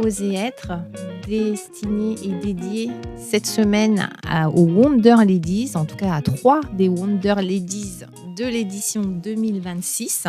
Oser être, destiné et dédié cette semaine aux Wonder Ladies, en tout cas à 3 des Wonder Ladies de l'édition 2026.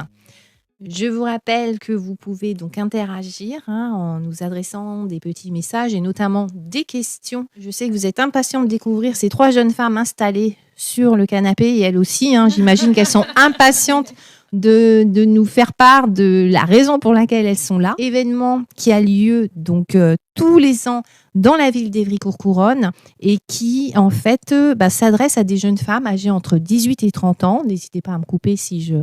Je vous rappelle que vous pouvez donc interagir en nous adressant des petits messages et notamment des questions. Je sais que vous êtes impatients de découvrir ces 3 jeunes femmes installées sur le canapé et elles aussi, j'imagine qu'elles sont impatientes de nous faire part de la raison pour laquelle elles sont là. Événement qui a lieu donc tous les ans dans la ville d'Évry-Courcouronnes et qui en fait s'adresse à des jeunes femmes âgées entre 18 et 30 ans. N'hésitez pas à me couper si je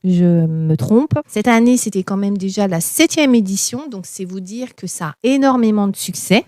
me trompe. Cette année, c'était quand même déjà la 7e édition, donc c'est vous dire que ça a énormément de succès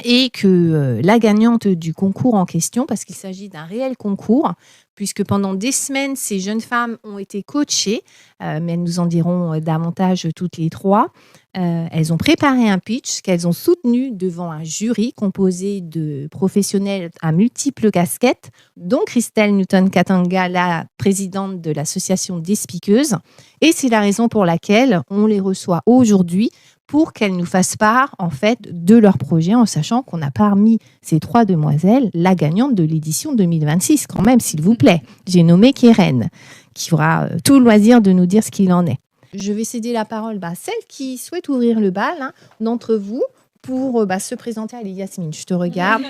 et que la gagnante du concours en question, parce qu'il s'agit d'un réel concours, puisque pendant des semaines, ces jeunes femmes ont été coachées, mais elles nous en diront davantage toutes les 3. Elles ont préparé un pitch qu'elles ont soutenu devant un jury composé de professionnels à multiples casquettes, dont Christelle Newton-Katanga, la présidente de l'association des speakeuses. Et c'est la raison pour laquelle on les reçoit aujourd'hui pour qu'elles nous fassent part en fait de leur projet, en sachant qu'on a parmi ces 3 demoiselles la gagnante de l'édition 2026, quand même, s'il vous plaît. J'ai nommé Kéren, qui aura tout le loisir de nous dire ce qu'il en est. Je vais céder la parole à celle qui souhaite ouvrir le bal d'entre vous pour se présenter. Allez, Yasmine, je te regarde.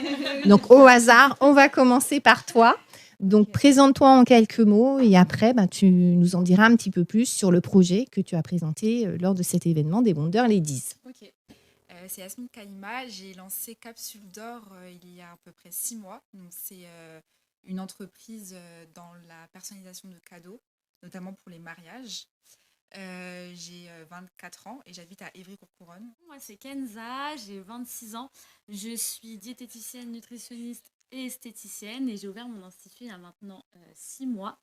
Donc, au hasard, on va commencer par toi. Donc, présente-toi en quelques mots et après, tu nous en diras un petit peu plus sur le projet que tu as présenté lors de cet événement des Wonder Ladies. Ok. C'est Yasmine Kalima. J'ai lancé Capsule d'Or il y a à peu près 6 mois. Donc, c'est une entreprise dans la personnalisation de cadeaux, notamment pour les mariages. J'ai 24 ans et j'habite à Évry-Courcouronnes. Moi, c'est Kenza, j'ai 26 ans. Je suis diététicienne, nutritionniste et esthéticienne et j'ai ouvert mon institut il y a maintenant 6 mois.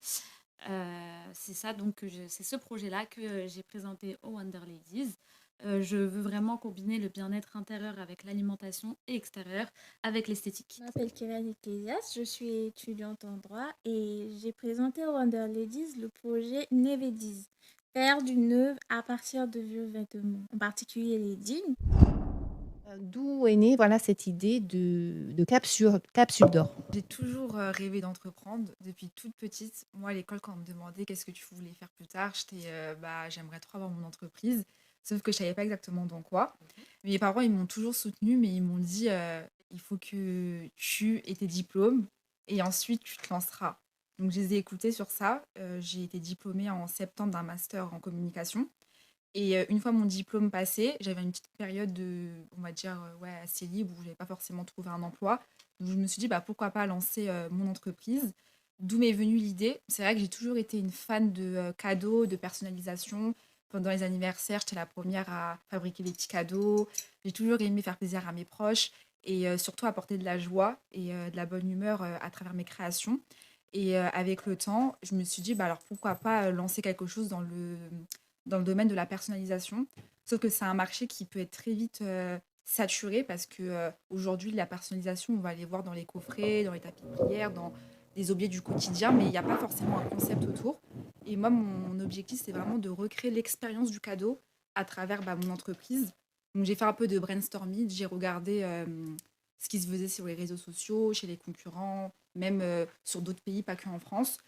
C'est ça, donc c'est ce projet-là que j'ai présenté aux Wonder Ladies. Je veux vraiment combiner le bien-être intérieur avec l'alimentation et extérieure avec l'esthétique. Je m'appelle Kéren Ecclésias, je suis étudiante en droit et j'ai présenté aux Wonder Ladies le projet Nevédise, faire du neuf à partir de vieux vêtements, en particulier les jeans. D'où est née cette idée de capsule d'or? J'ai toujours rêvé d'entreprendre depuis toute petite. Moi, à l'école, quand on me demandait qu'est-ce que tu voulais faire plus tard, j'étais j'aimerais trop avoir mon entreprise. Sauf que je savais pas exactement dans quoi. Mes parents, ils m'ont toujours soutenue, mais ils m'ont dit il faut que tu aies tes diplômes et ensuite tu te lanceras. Donc, je les ai écoutés sur ça. J'ai été diplômée en septembre d'un master en communication. Et une fois mon diplôme passé, j'avais une petite période on va dire, assez libre où je n'avais pas forcément trouvé un emploi. Donc je me suis dit, pourquoi pas lancer mon entreprise. D'où m'est venue l'idée. C'est vrai que j'ai toujours été une fan de cadeaux, de personnalisation. Pendant les anniversaires, j'étais la première à fabriquer des petits cadeaux. J'ai toujours aimé faire plaisir à mes proches et surtout apporter de la joie et de la bonne humeur à travers mes créations. Et avec le temps, je me suis dit, alors pourquoi pas lancer quelque chose dans le domaine de la personnalisation. Sauf que c'est un marché qui peut être très vite saturé parce que aujourd'hui, la personnalisation, on va aller voir dans les coffrets, dans les tapis de prière, dans des objets du quotidien, mais il n'y a pas forcément un concept autour. Et moi, mon objectif, c'est vraiment de recréer l'expérience du cadeau à travers mon entreprise. Donc, j'ai fait un peu de brainstorming, j'ai regardé ce qui se faisait sur les réseaux sociaux, chez les concurrents, même sur d'autres pays, pas qu'en France.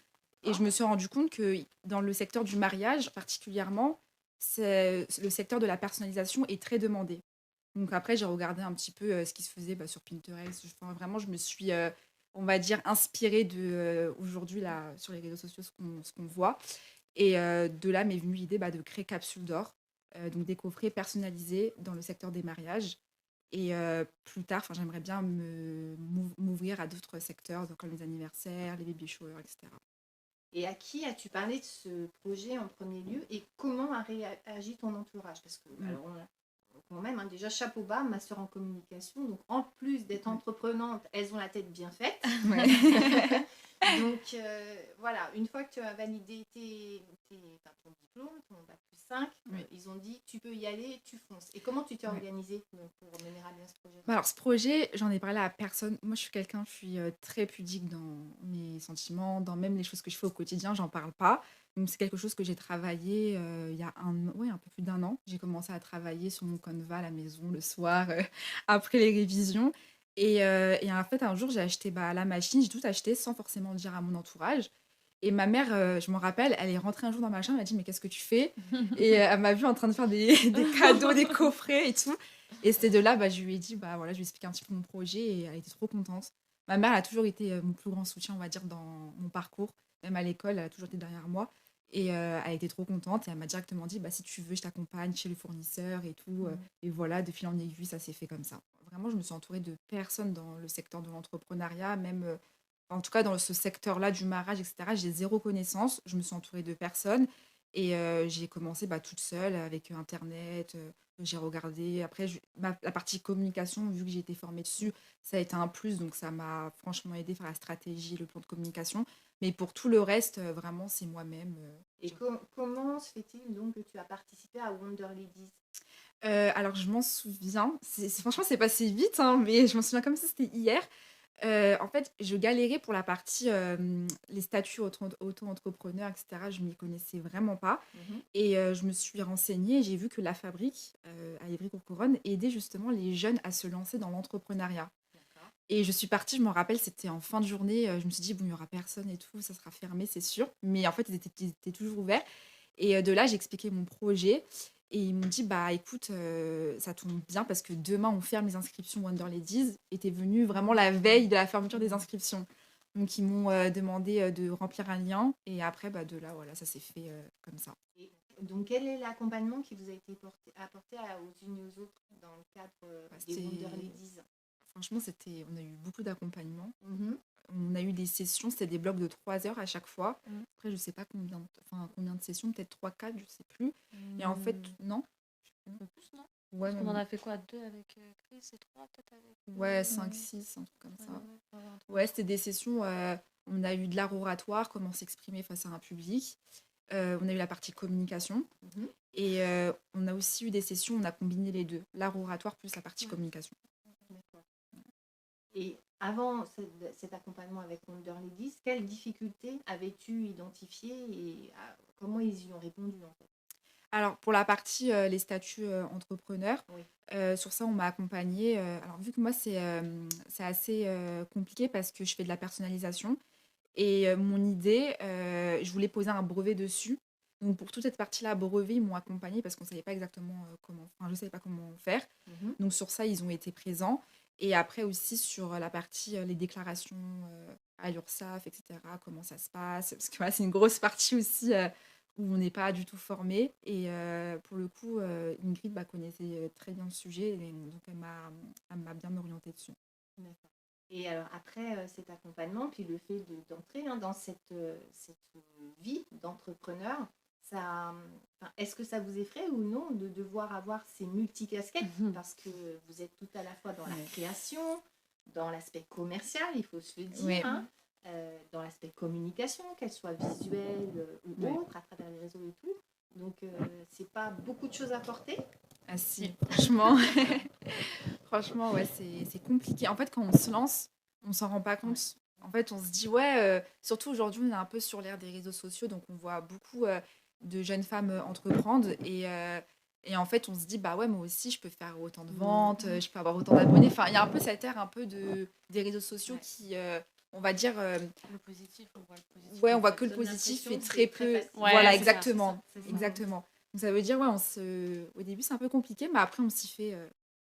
Et je me suis rendu compte que dans le secteur du mariage, particulièrement, le secteur de la personnalisation est très demandé. Donc après, j'ai regardé un petit peu ce qui se faisait sur Pinterest. Vraiment, je me suis, on va dire, inspirée de aujourd'hui là, sur les réseaux sociaux, ce qu'on voit. Et de là m'est venue l'idée de créer Capsule d'Or, donc des coffrets personnalisés dans le secteur des mariages. Et plus tard, j'aimerais bien m'ouvrir à d'autres secteurs, comme les anniversaires, les baby showers, etc. Et à qui as-tu parlé de ce projet en premier lieu et comment a réagi ton entourage? Parce que, alors, quand même, déjà, chapeau bas, ma sœur en communication. Donc, en plus d'être entreprenante, elles ont la tête bien faite. Ouais. Donc, voilà, une fois que tu as validé ton diplôme, ton bac+5, Oui. ils ont dit tu peux y aller, tu fonces. Et comment tu t'es organisée pour mener à bien ce projet? Bah, alors ce projet, j'en ai parlé à personne. Moi, je suis très pudique dans mes sentiments, dans même les choses que je fais au quotidien, j'en parle pas. Donc c'est quelque chose que j'ai travaillé il y a un peu plus d'un an. J'ai commencé à travailler sur mon Canva à la maison le soir après les révisions. Et en fait, un jour, j'ai acheté la machine, j'ai tout acheté sans forcément le dire à mon entourage. Et ma mère, je me rappelle, elle est rentrée un jour dans ma chambre, elle m'a dit mais qu'est-ce que tu fais? Et elle m'a vu en train de faire des cadeaux, des coffrets et tout. Et c'était de là, je lui ai dit, voilà, je lui ai expliqué un petit peu mon projet et elle était trop contente. Ma mère elle a toujours été mon plus grand soutien, on va dire, dans mon parcours. Même à l'école, elle a toujours été derrière moi. Et elle était trop contente et elle m'a directement dit, si tu veux, je t'accompagne chez le fournisseur et tout. Et voilà, de fil en aiguille, ça s'est fait comme ça. Vraiment, je me suis entourée de personnes dans le secteur de l'entrepreneuriat, même en tout cas dans ce secteur-là du mariage, etc. J'ai zéro connaissance. Je me suis entourée de personnes et j'ai commencé toute seule avec Internet. J'ai regardé. Après, la partie communication, vu que j'ai été formée dessus, ça a été un plus. Donc, ça m'a franchement aidé à faire la stratégie, le plan de communication. Mais pour tout le reste, vraiment, c'est moi-même. Et comment se fait-il donc que tu as participé à Wonder Ladies? Alors, je m'en souviens. Franchement, c'est passé vite, hein, mais je m'en souviens comme si c'était hier. En fait, je galérais pour la partie, les statuts auto-entrepreneur et cetera, je m'y connaissais vraiment pas et je me suis renseignée et j'ai vu que La Fabrique, à Ivry-Courcouronnes, aidait justement les jeunes à se lancer dans l'entrepreneuriat D'accord. et je suis partie, je me rappelle, c'était en fin de journée, je me suis dit: «Bon, il y aura personne et tout, ça sera fermé, c'est sûr», mais en fait, ils étaient toujours ouverts et de là, j'ai expliqué mon projet et ils m'ont dit: «Bah, écoute, ça tombe bien parce que demain, on ferme les inscriptions Wonder Ladies» et tu venu vraiment la veille de la fermeture des inscriptions. Donc ils m'ont, demandé, de remplir un lien et après, de là, voilà, ça s'est fait, comme ça. Et donc, quel est l'accompagnement qui vous a été apporté aux unes et aux autres dans le cadre des C'était Wonder Ladies? franchement, on a eu beaucoup d'accompagnement. Mhm. On a eu des sessions, c'était des blocs de 3 heures à chaque fois. Mmh. Après, je sais pas combien de sessions, peut-être 3 4 je sais plus et en fait non? Un peu plus, non? Ouais, Parce qu'on en a fait quoi? 2 avec Chris et 3 peut-être avec. ouais, 5 6 un truc comme ça. Ouais, un truc. Ouais, c'était des sessions, on a eu de l'art oratoire, comment s'exprimer face à un public. On a eu la partie communication Mhm. et on a aussi eu des sessions où on a combiné les 2, l'art oratoire plus la partie Ouais. communication. D'accord. Et avant cet accompagnement avec Wonder Ladies, quelles difficultés avais-tu identifiées et comment ils y ont répondu en fait? Alors pour la partie, les statuts, entrepreneurs, Oui. sur ça on m'a accompagnée, alors vu que moi c'est assez, compliqué parce que je fais de la personnalisation et mon idée, je voulais poser un brevet dessus. Donc pour toute cette partie-là, brevet, ils m'ont accompagnée parce qu'on savait pas exactement, je savais pas comment faire. Mhm. Donc sur ça, ils ont été présents et après aussi sur la partie, les déclarations, à l'URSSAF et cetera, comment ça se passe? Parce que voilà, c'est une grosse partie aussi, où on n'est pas du tout formé et pour le coup, Ingrid, connaissait, très bien le sujet et donc elle m'a bien orientée dessus. D'accord. Et alors après cet accompagnement, puis le fait d'entrer dans cette vie d'entrepreneur, est-ce que ça vous effraie ou non de devoir avoir ces multicasquettes? Parce que vous êtes tout à la fois dans la création, dans l'aspect commercial, il faut se le dire, Ouais. dans l'aspect communication, qu'elle soit visuelle ou Ouais. autre, à travers les réseaux et tout. Donc, c'est pas beaucoup de choses à porter. Ah si, franchement, franchement, ouais, c'est compliqué. En fait, quand on se lance, on s'en rend pas compte. En fait, on se dit, ouais, surtout aujourd'hui, on est un peu sur l'ère des réseaux sociaux, donc on voit beaucoup de jeunes femmes entreprendre et en fait, on se dit, bah ouais, moi aussi, je peux faire autant de ventes, je peux avoir autant d'abonnés. Enfin, il y a un peu cette ère un peu des réseaux sociaux Ouais. qui, on va dire, Le positif, on voit le positif. ouais, on en voit fait. que le donne positif l'impression et que très c'est très peu. facile. Ouais, Voilà, c'est ça, exactement. c'est ça. Exactement. Donc ça veut dire, ouais, au début, c'est un peu compliqué, mais après, on s'y fait.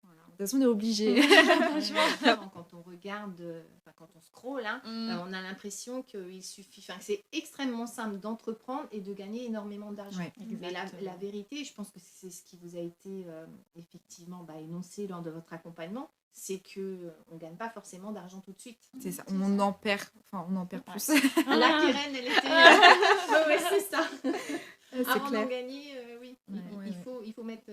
Voilà. De toute façon, on est obligé. Franchement. Quand on regarde, quand on scrolle, Mm. on a l'impression qu'il suffit, que c'est extrêmement simple d'entreprendre et de gagner énormément d'argent. Ouais. Mais la Exactement. vérité, je pense que c'est ce qui vous a été effectivement énoncé lors de votre accompagnement, c'est que on gagne pas forcément d'argent tout de suite. C'est ça. On en perd. Enfin, on en perd plus. La Keren, elle était. Ouais, c'est ça. C'est Avant d'en clair. gagner, oui, Ouais, il faut mettre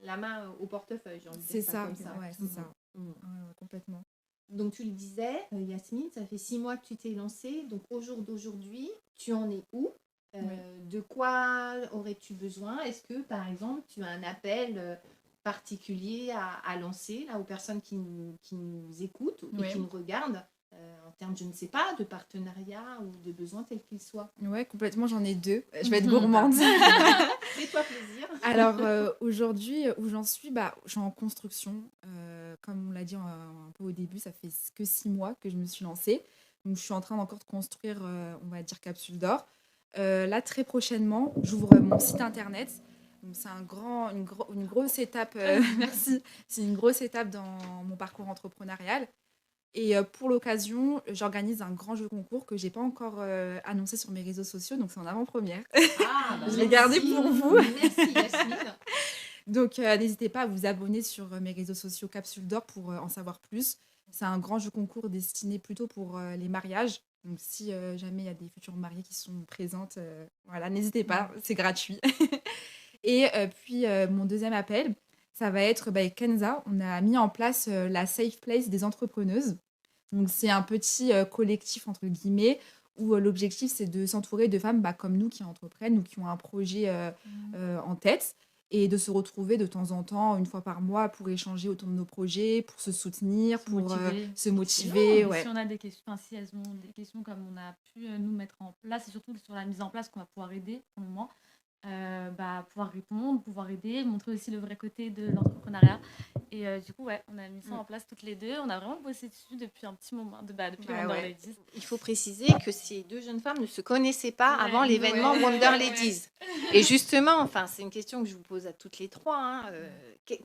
la main au portefeuille, j'ai envie de C'est dire ça. comme ça. Ouais, c'est ça. Mhm. Ouais, ouais, complètement. Donc tu le disais, Yasmine, ça fait 6 mois que tu t'es lancée. Donc au jour d'aujourd'hui, tu en es où? De quoi aurais-tu besoin? Est-ce que, par exemple, tu as un appel particulier à lancer là, aux personnes qui nous écoutent et qui nous regardent en termes, je ne sais pas, de partenariat ou de besoins tels qu'ils soient? Ouais, complètement, j'en ai 2. Je vais être gourmande. Fais-toi plaisir. Alors, aujourd'hui, où j'en suis, je suis en construction. Comme on l'a dit un peu au début, ça fait que 6 mois que je me suis lancée. Donc, je suis en train encore de construire, on va dire, Capsule d'Or. Là, très prochainement, j'ouvre mon site internet. Donc, c'est une grosse étape. Merci. C'est une grosse étape dans mon parcours entrepreneurial. Et pour l'occasion, j'organise un grand jeu concours que j'ai pas encore annoncé sur mes réseaux sociaux, donc c'est en avant-première. Je l'ai gardé pour vous. Merci, Yasmine. Donc n'hésitez pas à vous abonner sur mes réseaux sociaux Capsule d'Or pour en savoir plus. C'est un grand jeu concours destiné plutôt pour les mariages. Donc si jamais il y a des futures mariées qui sont présentes, voilà, n'hésitez pas, c'est gratuit. Et puis mon deuxième appel, ça va être avec Kenza. On a mis en place la Safe Place des entrepreneuses. Donc, c'est un petit collectif, entre guillemets, où l'objectif, c'est de s'entourer de femmes comme nous qui entreprennent ou qui ont un projet en tête et de se retrouver de temps en temps, une fois par mois, pour échanger autour de nos projets, pour se soutenir, pour se motiver. Si on a des questions, si elles ont des questions comme on a pu nous mettre en place, et surtout sur la mise en place qu'on va pouvoir aider pour le moment. Pouvoir répondre, pouvoir aider, montrer aussi le vrai côté de l'entrepreneuriat. Et du coup, on a mis ça en place toutes les deux. On a vraiment bossé dessus depuis un petit moment, depuis Wonder Ladies. Il faut préciser que ces deux jeunes femmes ne se connaissaient pas avant l'événement Wonder Ladies. Et justement, c'est une question que je vous pose à toutes les trois.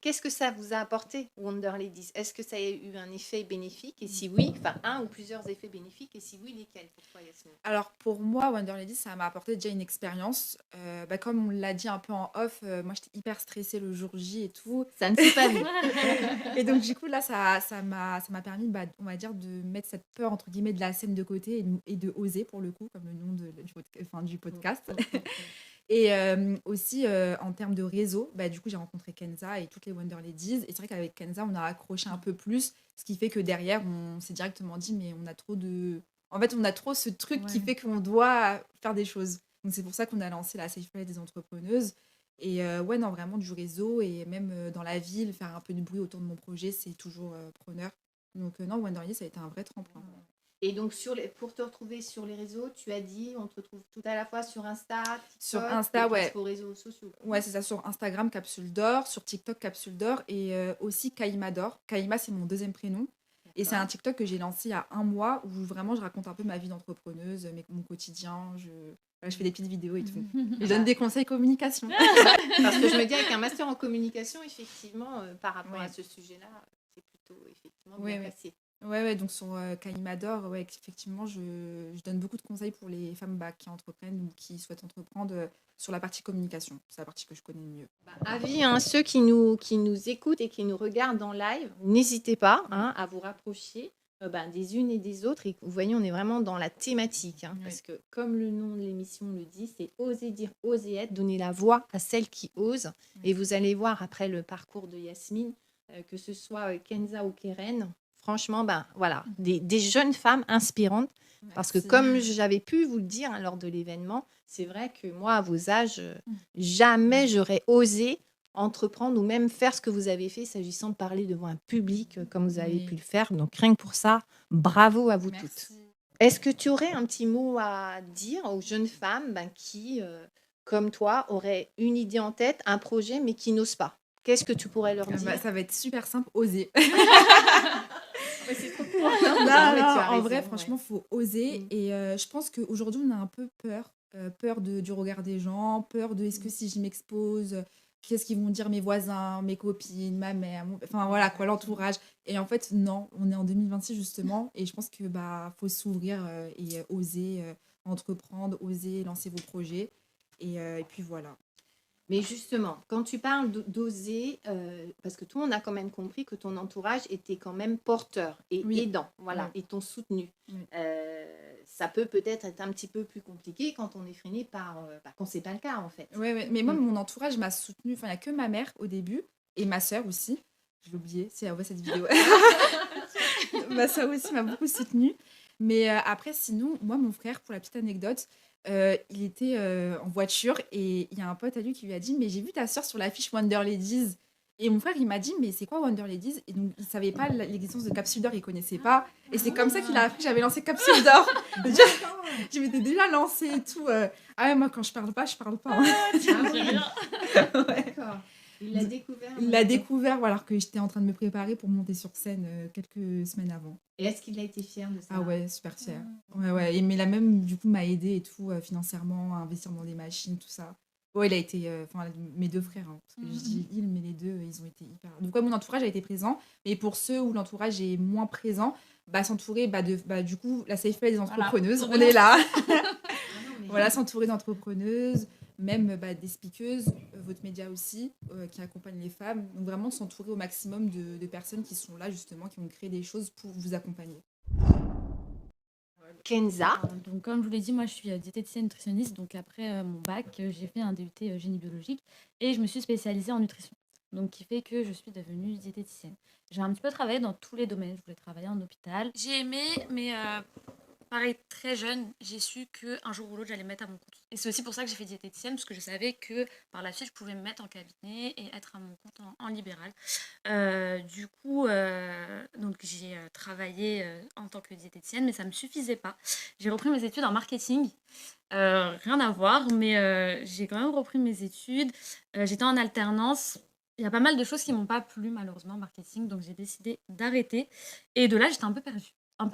Qu'est-ce que ça vous a apporté, Wonder Ladies? Est-ce que ça a eu un effet bénéfique? Et si oui, un ou plusieurs effets bénéfiques? Et si oui, lesquels? Pourquoi, Yasmine? Alors, pour moi, Wonder Ladies, ça m'a apporté déjà une expérience. Comme on l'a dit un peu en off, moi, j'étais hyper stressée le jour J et tout. Ça ne s'est pas vu. Et donc, du coup, là, ça m'a permis, on va dire, de mettre cette peur, entre guillemets, de la scène de côté et de oser, pour le coup, comme le nom du podcast. Et aussi, en termes de réseau, du coup, j'ai rencontré Kenza et toutes les Wonder Ladies. Et c'est vrai qu'avec Kenza, on a accroché un peu plus, ce qui fait que derrière, on s'est directement dit, mais on a trop de... En fait, on a trop ce truc qui fait qu'on doit faire des choses. Donc, c'est pour ça qu'on a lancé la Safe Place des entrepreneuses. Et vraiment du réseau et même dans la ville, faire un peu de bruit autour de mon projet, c'est toujours preneur. Donc, non, Wonder Ladies, ça a été un vrai tremplin. Et donc, pour te retrouver sur les réseaux, tu as dit, on te retrouve tout à la fois sur Insta, TikTok, sur Insta, aux réseaux sociaux. Ouais, c'est ça, sur Instagram, Capsule d'Or, sur TikTok, Capsule d'Or, et aussi Kaïma d'Or. Kaïma, c'est mon deuxième prénom. Et c'est un TikTok que j'ai lancé il y a 1 mois où vraiment je raconte un peu ma vie d'entrepreneuse, mon quotidien. Je fais des petites vidéos et tout. Et je donne des conseils communication. Parce que je me dis, avec un master en communication, effectivement, par rapport à ce sujet-là, c'est plutôt effectivement bien passé. Ouais, donc sur Kaïma d'Or, effectivement, je donne beaucoup de conseils pour les femmes qui entreprennent ou qui souhaitent entreprendre sur la partie communication. C'est la partie que je connais le mieux. Avis, ceux qui nous écoutent et qui nous regardent en live, n'hésitez pas à vous rapprocher des unes et des autres. Et vous voyez, on est vraiment dans la thématique. Parce que comme le nom de l'émission le dit, c'est oser dire, oser être, donner la voix à celles qui osent. Et vous allez voir après le parcours de Yasmine, que ce soit Kenza ou Keren, franchement, des jeunes femmes inspirantes. Merci. Parce que comme j'avais pu vous le dire lors de l'événement, c'est vrai que moi, à vos âges, jamais j'aurais osé entreprendre ou même faire ce que vous avez fait s'agissant de parler devant un public comme vous avez pu le faire. Donc, rien que pour ça, bravo à vous toutes. Est-ce que tu aurais un petit mot à dire aux jeunes femmes qui, comme toi, auraient une idée en tête, un projet, mais qui n'osent pas? Qu'est-ce que tu pourrais leur dire? Ça va être super simple, oser. C'est trop cool. En vrai, franchement, il faut oser. Et je pense qu'aujourd'hui, on a un peu peur du regard des gens, peur de est-ce que si je m'expose, qu'est-ce qu'ils vont dire mes voisins, mes copines, ma mère, l'entourage. Et en fait, non, on est en 2026 justement. Et je pense que faut s'ouvrir et oser entreprendre, oser lancer vos projets. Et puis voilà. Mais justement, quand tu parles d'oser, parce que tout le monde a quand même compris que ton entourage était quand même porteur et aidant, et t'ont soutenu. Ça peut-être être un petit peu plus compliqué quand on est freiné par quand c'est pas le cas en fait. Mais moi, mon entourage m'a soutenue. Enfin, il n'y a que ma mère au début et ma sœur aussi. Je l'ai oublié, si elle voit cette vidéo. Ma sœur aussi m'a beaucoup soutenue. Mais après, sinon, moi, mon frère, pour la petite anecdote, il était en voiture et il y a un pote à lui qui lui a dit: «Mais j'ai vu ta sœur sur l'affiche Wonder Ladies». Et mon frère, il m'a dit: «Mais c'est quoi Wonder Ladies?» Et donc, il savait pas l'existence de Capsule d'Or, il connaissait pas. Et c'est comme ça qu'il a appris que j'avais lancé Capsule d'Or. Je m'étais déjà lancée et tout. Ah ouais, moi, quand je parle pas, hein. Ouais. D'accord. Il l'a découvert. Il l'a découvert alors que j'étais en train de me préparer pour monter sur scène quelques semaines avant. Et est-ce qu'il a été fier de ça? Ah ouais, super fier. Ouais. Et, mais là même, du coup, m'a aidé et tout, financièrement, à investir dans des machines, tout ça. Ouais, il a été... Enfin, mes deux frères, hein, parce que je dis il, mais les deux, ils ont été hyper... Donc, ouais, mon entourage a été présent. Mais pour ceux où l'entourage est moins présent, s'entourer du coup, la Safe Play des entrepreneuses, on est là. Voilà, s'entourer d'entrepreneuses, même des speakeuses, votre média aussi, qui accompagne les femmes. Donc vraiment s'entourer au maximum de personnes qui sont là justement, qui ont créé des choses pour vous accompagner. Kenza. Donc, comme je vous l'ai dit, moi je suis diététicienne nutritionniste. Donc après mon bac, j'ai fait un DUT génie biologique et je me suis spécialisée en nutrition. Donc qui fait que je suis devenue diététicienne. J'ai un petit peu travaillé dans tous les domaines. Je voulais travailler en hôpital. J'ai aimé, mais pareil, très jeune, j'ai su qu'un jour ou l'autre, j'allais me mettre à mon compte. Et c'est aussi pour ça que j'ai fait diététicienne, parce que je savais que par la suite, je pouvais me mettre en cabinet et être à mon compte en libéral. Du coup, donc j'ai travaillé en tant que diététicienne, mais ça ne me suffisait pas. J'ai repris mes études en marketing. Rien à voir, mais j'ai quand même repris mes études. J'étais en alternance. Il y a pas mal de choses qui ne m'ont pas plu, malheureusement, en marketing. Donc, j'ai décidé d'arrêter. Et de là, j'étais un peu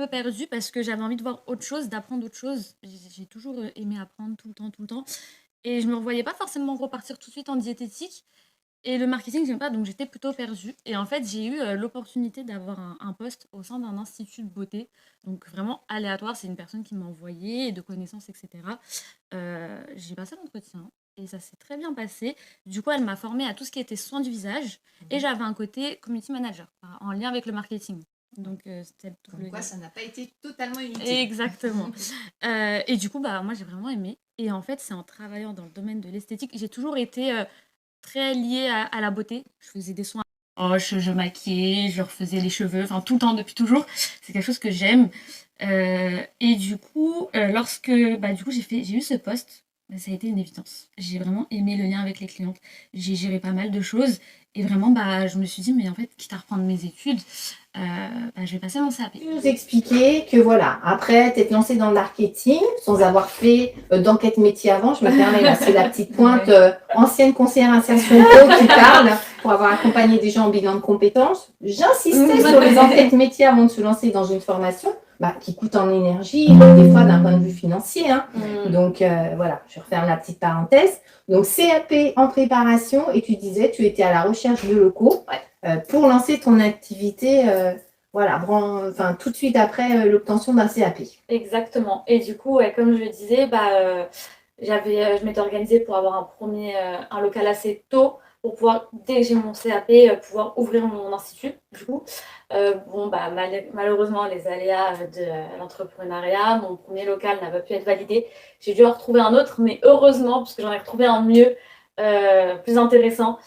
perdue parce que j'avais envie de voir autre chose, d'apprendre autre chose. J'ai toujours aimé apprendre tout le temps. Et je ne me revoyais pas forcément repartir tout de suite en diététique. Et le marketing, j'aime pas, donc j'étais plutôt perdue. Et en fait, j'ai eu l'opportunité d'avoir un poste au sein d'un institut de beauté. Donc vraiment aléatoire, c'est une personne qui m'a envoyé, de connaissances, etc. J'ai passé l'entretien et ça s'est très bien passé. Du coup, elle m'a formée à tout ce qui était soins du visage. Et j'avais un côté community manager, en lien avec le marketing. Donc, c'était Comme quoi, ça n'a pas été totalement inutile. Exactement. Et du coup, moi, j'ai vraiment aimé. Et en fait, c'est en travaillant dans le domaine de l'esthétique, j'ai toujours été très liée à la beauté. Je faisais des soins je maquillais, je refaisais les cheveux, enfin tout le temps, depuis toujours. C'est quelque chose que j'aime. Et du coup, lorsque du coup, j'ai eu ce poste, ça a été une évidence. J'ai vraiment aimé le lien avec les clientes. J'ai géré pas mal de choses. Et vraiment, je me suis dit, mais en fait, quitte à reprendre mes études, je vais passer mon CAP. Tu nous expliquais que voilà, après t'être lancée dans le marketing, sans avoir fait d'enquête métier avant, je me permets là, c'est la petite pointe ancienne conseillère insertion pro qui parle pour avoir accompagné des gens en bilan de compétences. J'insistais sur les enquêtes métiers avant de se lancer dans une formation qui coûte en énergie, des fois d'un point de vue financier. Donc voilà, je referme la petite parenthèse. Donc CAP en préparation et tu disais tu étais à la recherche de locaux pour lancer ton activité tout de suite après l'obtention d'un CAP. Exactement. Et du coup, comme je le disais, je m'étais organisée pour avoir un local assez tôt pour pouvoir, dès que j'ai mon CAP, pouvoir ouvrir mon institut. Du coup, malheureusement, les aléas de l'entrepreneuriat, mon premier local n'a pas pu être validé. J'ai dû en retrouver un autre, mais heureusement, parce que j'en ai retrouvé un mieux, plus intéressant.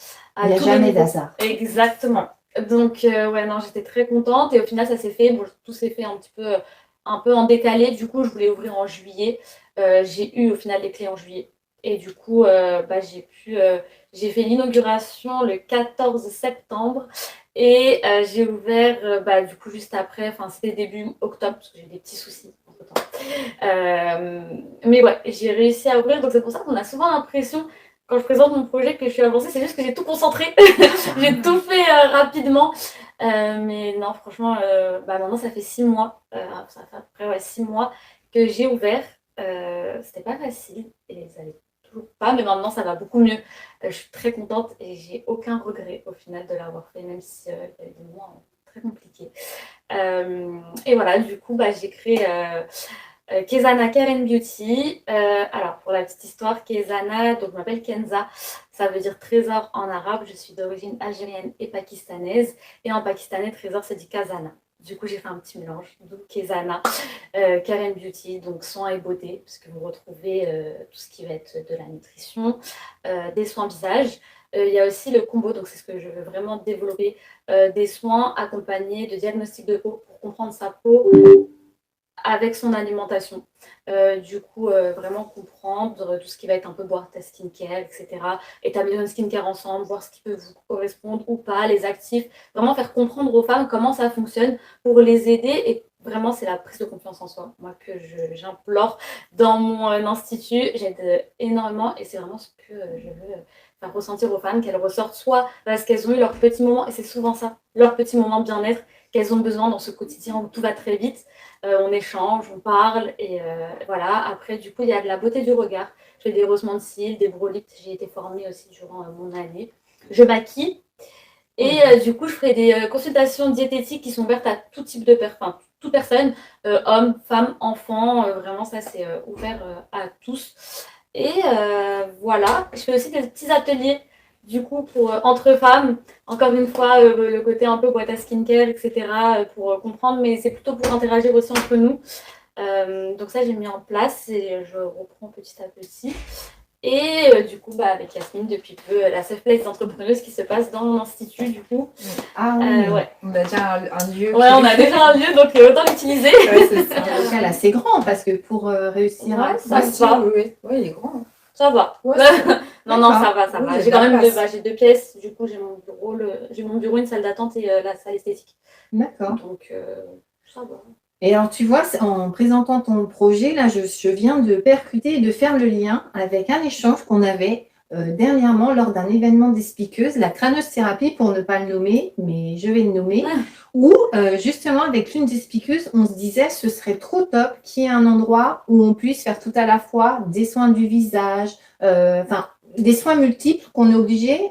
Il n'y a jamais d'hasard. Exactement. Donc, j'étais très contente. Et au final, ça s'est fait. Bon, tout s'est fait un peu en décalé. Du coup, je voulais ouvrir en juillet. J'ai eu au final les clés en juillet. Et du coup, j'ai fait l'inauguration le 14 septembre. Et j'ai ouvert, du coup, juste après. Enfin, c'était début octobre, parce que j'ai eu des petits soucis entre-temps. Mais ouais, j'ai réussi à ouvrir. Donc, c'est pour ça qu'on a souvent l'impression, quand je présente mon projet, que je suis avancée, c'est juste que j'ai tout concentré. J'ai tout fait rapidement. Mais non, franchement, maintenant, ça fait 6 mois. Ça fait à peu près 6 mois que j'ai ouvert. C'était pas facile et ça allait toujours pas, mais maintenant, ça va beaucoup mieux. Je suis très contente et j'ai aucun regret au final de l'avoir fait, même si il y avait des moments très compliqués. Et voilà, du coup, j'ai créé Kezana Care and Beauty. Alors, pour la petite histoire, Kezana, donc je m'appelle Kenza, ça veut dire trésor en arabe. Je suis d'origine algérienne et pakistanaise. Et en pakistanais, trésor, ça dit Kazana. Du coup, j'ai fait un petit mélange, donc Kezana, Care and Beauty, donc soins et beauté, puisque vous retrouvez tout ce qui va être de la nutrition, des soins visage. Il y a aussi le combo, donc c'est ce que je veux vraiment développer, des soins accompagnés de diagnostic de peau pour comprendre sa peau avec son alimentation. Du coup, vraiment comprendre tout ce qui va être un peu boire ta skincare, etc. Établir une skincare ensemble, voir ce qui peut vous correspondre ou pas, les actifs. Vraiment faire comprendre aux femmes comment ça fonctionne pour les aider. Et vraiment, c'est la prise de confiance en soi, moi, que j'implore dans mon institut. J'aide énormément et c'est vraiment ce que je veux faire ressentir aux femmes, qu'elles ressortent soit parce qu'elles ont eu leur petit moment, et c'est souvent ça, leur petit moment de bien-être qu'elles ont besoin dans ce quotidien où tout va très vite. On échange, on parle, et voilà. Après, du coup, il y a de la beauté du regard. Je fais des rossements de cils, des broliques. J'ai été formée aussi durant mon année. Je maquille. Et du coup, je ferai des consultations diététiques qui sont ouvertes à tout type de personnes, enfin, toute personne, hommes, femmes, enfants. Vraiment, ça, c'est ouvert à tous. Et voilà. Je fais aussi des petits ateliers, du coup, pour entre femmes. Encore une fois, le côté un peu boîte à skincare, etc., pour comprendre, mais c'est plutôt pour interagir aussi entre nous. Donc ça, j'ai mis en place et je reprends petit à petit. Et du coup, avec Yasmine, depuis peu, la Safe Place d'entrepreneuse qui se passe dans mon institut, du coup. Ah oui, Ouais. On a déjà un lieu. Ouais, on a déjà un lieu, donc autant l'utiliser. Ouais, c'est ça. un local assez grand parce que pour réussir à... Ouais, ça va. Oui, il est grand. Hein. Ça va. Ouais, non, ça va, ça Oui, va. j'ai J'ai de quand la même place. j'ai 2 pièces. Du coup, j'ai mon bureau, une salle d'attente et la salle esthétique. D'accord. Donc, ça va. Et alors, tu vois, en présentant ton projet, là, je viens de percuter et de faire le lien avec un échange qu'on avait dernièrement lors d'un événement des speakers, la crâneusthérapie, pour ne pas le nommer, mais je vais le nommer, où justement, avec l'une des speakers, on se disait ce serait trop top qu'il y ait un endroit où on puisse faire tout à la fois des soins du visage, enfin, des soins multiples qu'on est obligé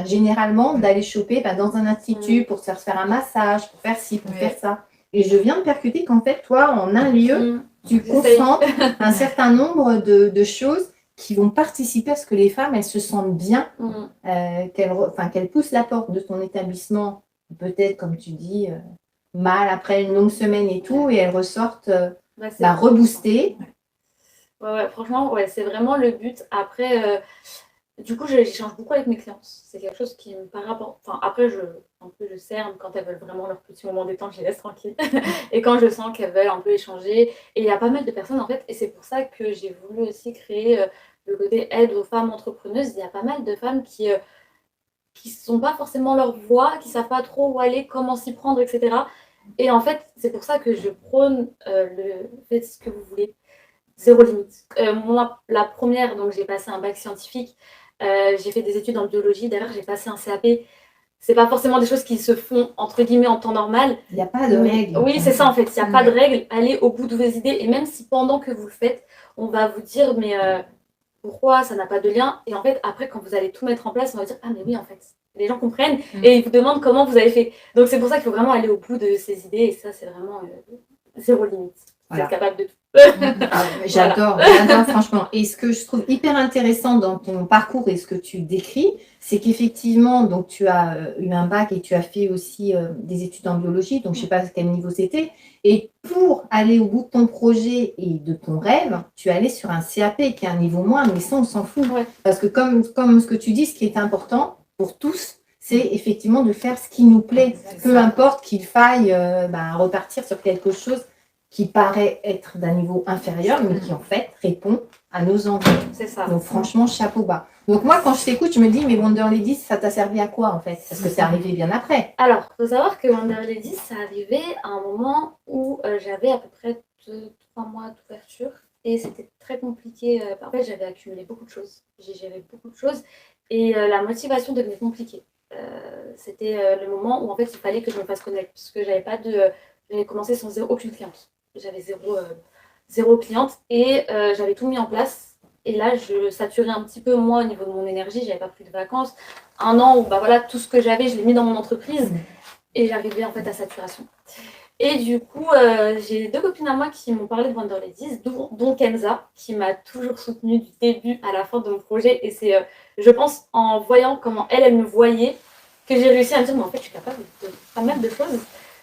généralement d'aller choper dans un institut pour se faire un massage, pour faire ci, pour faire ça. Et je viens de percuter qu'en fait, toi, en un lieu, tu concentres un certain nombre de choses qui vont participer à ce que les femmes, elles se sentent bien, qu'elles poussent la porte de ton établissement, peut-être, comme tu dis, mal après une longue semaine et tout, et elles ressortent reboostées. Ouais, franchement, c'est vraiment le but. Après, du coup, j'échange beaucoup avec mes clientes. C'est quelque chose qui me paraît important. Enfin, après, je cerne quand elles veulent vraiment leur petit moment détente, je les laisse tranquilles. Et quand je sens qu'elles veulent un peu échanger. Et il y a pas mal de personnes, en fait, et c'est pour ça que j'ai voulu aussi créer le côté aide aux femmes entrepreneuses. Il y a pas mal de femmes qui sont pas forcément leur voix, qui savent pas trop où aller, comment s'y prendre, etc. Et en fait, c'est pour ça que je prône le faites ce que vous voulez. Zéro limite. Moi, la première, donc j'ai passé un bac scientifique. J'ai fait des études en biologie. D'ailleurs, j'ai passé un CAP. C'est pas forcément des choses qui se font entre guillemets en temps normal. Il n'y a pas de règles. Oui, c'est ça en fait. Il n'y a pas de règles. Allez au bout de vos idées. Et même si pendant que vous le faites, on va vous dire mais pourquoi ça n'a pas de lien. Et en fait, après, quand vous allez tout mettre en place, on va dire ah mais oui en fait. Les gens comprennent et ils vous demandent comment vous avez fait. Donc c'est pour ça qu'il faut vraiment aller au bout de ces idées. Et ça, c'est vraiment zéro limite. Vous êtes capable de tout. J'adore, franchement. Et ce que je trouve hyper intéressant dans ton parcours et ce que tu décris, c'est qu'effectivement, donc tu as eu un bac et tu as fait aussi des études en biologie, donc je ne sais pas à quel niveau c'était. Et pour aller au bout de ton projet et de ton rêve, tu es allé sur un CAP qui est un niveau moindre, mais ça, on s'en fout. Ouais. Parce que comme ce que tu dis, ce qui est important pour tous, c'est effectivement de faire ce qui nous plaît. Peu importe qu'il faille repartir sur quelque chose qui paraît être d'un niveau inférieur, mais qui en fait répond à nos envies. C'est ça. Donc franchement, chapeau bas. Donc moi, quand je t'écoute, je me dis, mais Wonder Ladies, ça t'a servi à quoi en fait? Parce que c'est arrivé bien après. Alors, il faut savoir que Wonder Ladies, ça arrivait à un moment où j'avais à peu près 3 mois d'ouverture. Et c'était très compliqué. En fait, j'avais accumulé beaucoup de choses. J'ai géré beaucoup de choses. Et la motivation devenait compliquée. C'était le moment où en fait, il fallait que je me fasse connaître. Parce que j'avais commencé sans aucune cliente. J'avais zéro cliente et j'avais tout mis en place. Et là, je saturais un petit peu moi au niveau de mon énergie. J'avais pas pris de vacances. Un an où tout ce que j'avais, je l'ai mis dans mon entreprise. Et j'arrivais en fait à saturation. Et du coup, j'ai 2 copines à moi qui m'ont parlé de Wonder Ladies, dont Kenza, qui m'a toujours soutenue du début à la fin de mon projet. Et c'est, je pense, en voyant comment elle me voyait, que j'ai réussi à me dire, mais en fait, je suis capable de pas mal de choses.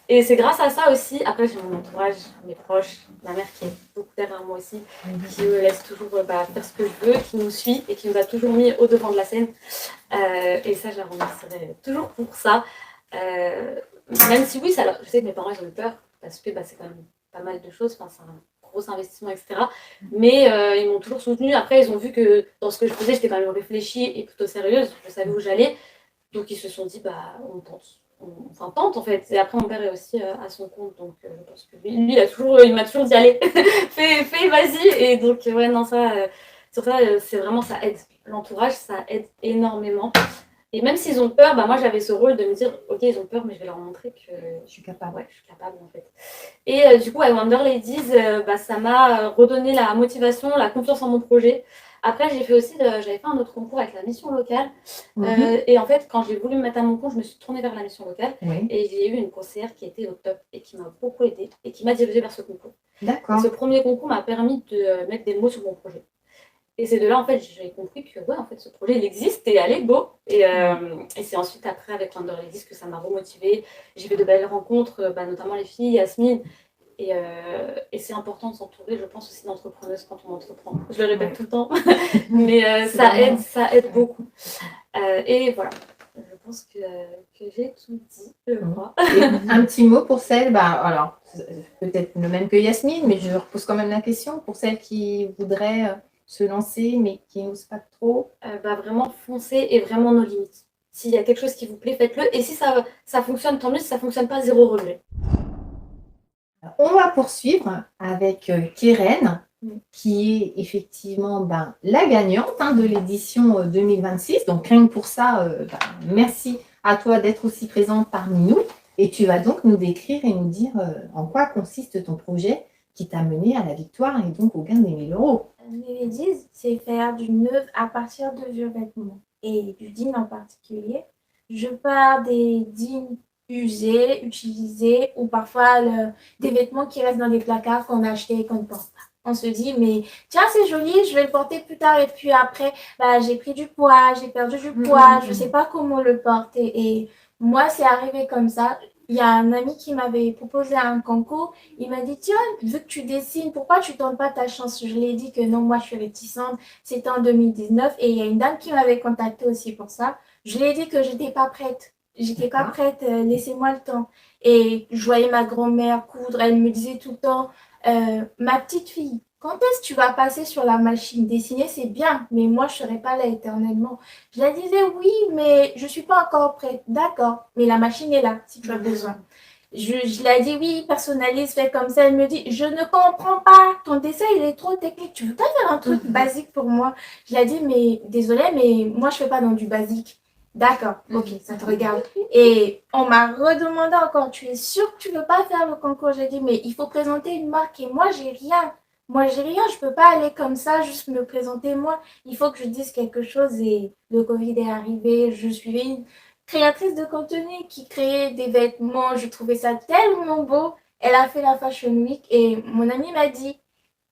Et c'est grâce à ça aussi, après j'ai mon entourage, mes proches, ma mère qui est beaucoup derrière moi aussi, qui me laisse toujours faire ce que je veux, qui nous suit et qui nous a toujours mis au devant de la scène. Et ça, je la remercierai toujours pour ça. Même si oui, je sais que mes parents ils ont eu peur, parce que c'est quand même pas mal de choses, enfin, c'est un gros investissement, etc. Mais ils m'ont toujours soutenue. Après, ils ont vu que dans ce que je faisais, j'étais quand même réfléchie et plutôt sérieuse. Je savais où j'allais. Donc, ils se sont dit, bah, on tente. Enfin, tente, en fait. Et après, mon père est aussi à son compte. Donc, je pense que lui, il m'a toujours dit, allez, fais, vas-y. Et donc, ouais, non, ça, sur ça, c'est vraiment, ça aide. L'entourage, ça aide énormément. Et même s'ils ont peur, bah moi j'avais ce rôle de me dire, ok, ils ont peur, mais je vais leur montrer que Je suis capable. ouais, je suis capable en fait. Et du coup, à Wonder Ladies, bah, ça m'a redonné la motivation, la confiance en mon projet. Après, j'ai fait aussi, j'avais fait un autre concours avec la mission locale. Et en fait, quand j'ai voulu me mettre à mon compte, je me suis tournée vers la mission locale. Oui. Et j'ai eu une conseillère qui était au top et qui m'a beaucoup aidée et qui m'a dirigée vers ce concours. D'accord. Ce premier concours m'a permis de mettre des mots sur mon projet. Et c'est de là, en fait, j'ai compris que, ouais, en fait, ce projet, il existe et allez, go. Et c'est ensuite, après, avec Wonder Ladies, que ça m'a remotivée. J'ai fait de belles rencontres, notamment les filles, Yasmine. Et c'est important de s'entourer, je pense, aussi d'entrepreneuses quand on entreprend. Je le répète tout le temps, mais ça aide beaucoup. Et voilà, je pense que j'ai tout dit, je crois. Et un petit mot pour celles, alors, peut-être le même que Yasmine, mais je repose quand même la question, pour celles qui voudraient se lancer, mais qui n'osent pas trop. Vraiment foncer et vraiment nos limites. S'il y a quelque chose qui vous plaît, faites-le. Et si ça fonctionne, tant mieux. Si ça ne fonctionne pas, zéro regret. On va poursuivre avec Keren, qui est effectivement la gagnante de l'édition 2026. Donc, rien que pour ça, merci à toi d'être aussi présente parmi nous. Et tu vas donc nous décrire et nous dire en quoi consiste ton projet qui t'a mené à la victoire et donc au gain des 1 000 euros. Nevedis, c'est faire du neuf à partir de vieux vêtements et du jean en particulier. Je pars des jeans usés, utilisés ou parfois des vêtements qui restent dans des placards qu'on a achetés et qu'on ne porte pas. On se dit, mais tiens, c'est joli, je vais le porter plus tard. Et puis après, j'ai pris du poids, j'ai perdu du poids, je ne sais pas comment le porter. Et moi, c'est arrivé comme ça. Il y a un ami qui m'avait proposé un concours. Il m'a dit, tiens, vu que tu dessines, pourquoi tu ne tentes pas ta chance? Je lui ai dit que non, moi, je suis réticente. C'était en 2019. Et il y a une dame qui m'avait contactée aussi pour ça. Je lui ai dit que je n'étais pas prête. J'étais pas prête, laissez-moi le temps. Et je voyais ma grand-mère coudre. Elle me disait tout le temps, ma petite fille, quand est-ce que tu vas passer sur la machine? Dessiner, c'est bien, mais moi, je ne serai pas là éternellement. Je la disais, oui, mais je ne suis pas encore prête. D'accord, mais la machine est là, si tu as besoin. Je lui ai dit, oui, personnalise, fais comme ça. Elle me dit, je ne comprends pas, ton dessin, il est trop technique. Tu veux pas faire un truc basique pour moi? Je lui ai dit, mais désolée, mais moi, je ne fais pas dans du basique. D'accord, ok, ça te regarde. Et on m'a redemandé encore, tu es sûre que tu ne veux pas faire le concours? J'ai dit, mais il faut présenter une marque et moi, j'ai rien. Moi, j'ai rien, je peux pas aller comme ça, juste me présenter moi. Il faut que je dise quelque chose et le Covid est arrivé. Je suis une créatrice de contenu qui créait des vêtements. Je trouvais ça tellement beau. Elle a fait la Fashion Week et mon amie m'a dit,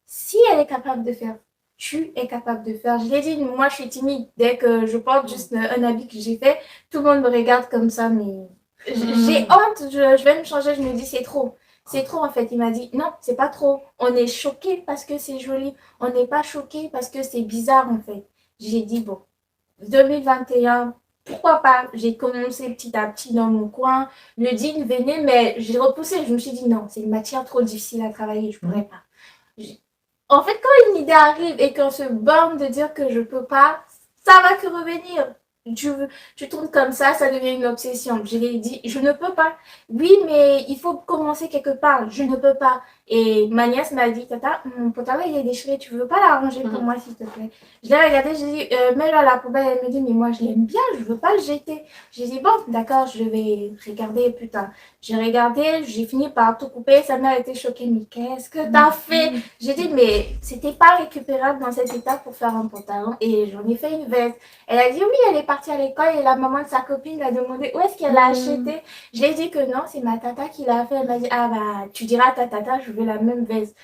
si elle est capable de faire, tu es capable de faire. Je lui ai dit, moi, je suis timide. Dès que je porte juste un habit que j'ai fait, tout le monde me regarde comme ça, mais j'ai honte. Je vais me changer. Je me dis, c'est trop. C'est trop en fait. Il m'a dit non, c'est pas trop. On est choqué parce que c'est joli. On n'est pas choqué parce que c'est bizarre en fait. J'ai dit bon, 2021, pourquoi pas? J'ai commencé petit à petit dans mon coin. Le jean venait, mais j'ai repoussé. Je me suis dit non, c'est une matière trop difficile à travailler. Je pourrais pas. En fait, quand une idée arrive et qu'on se borne de dire que je peux pas, ça va que revenir. Tu tournes comme ça devient une obsession. Je lui ai dit, je ne peux pas. Oui, mais il faut commencer quelque part. Je ne peux pas. Et ma nièce m'a dit, Tata, mon pantalon il est déchiré, tu veux pas l'arranger pour moi, s'il te plaît? Je l'ai regardé, j'ai dit, mets-le à la poubelle. Elle me dit, mais moi, je l'aime bien, je veux pas le jeter. J'ai dit, bon, d'accord, je vais regarder plus tard. J'ai regardé, j'ai fini par tout couper. Sa mère était choquée, mais qu'est-ce que t'as fait? J'ai dit, mais c'était pas récupérable dans cet état pour faire un pantalon. Et j'en ai fait une veste. Elle a dit, oui, elle est partie à l'école et la maman de sa copine l'a demandé où est-ce qu'elle l'a acheté. Je lui ai dit que non, c'est ma tata qui l'a fait. Elle m'a dit, ah bah, tu diras à ta tata, je veux la même veste.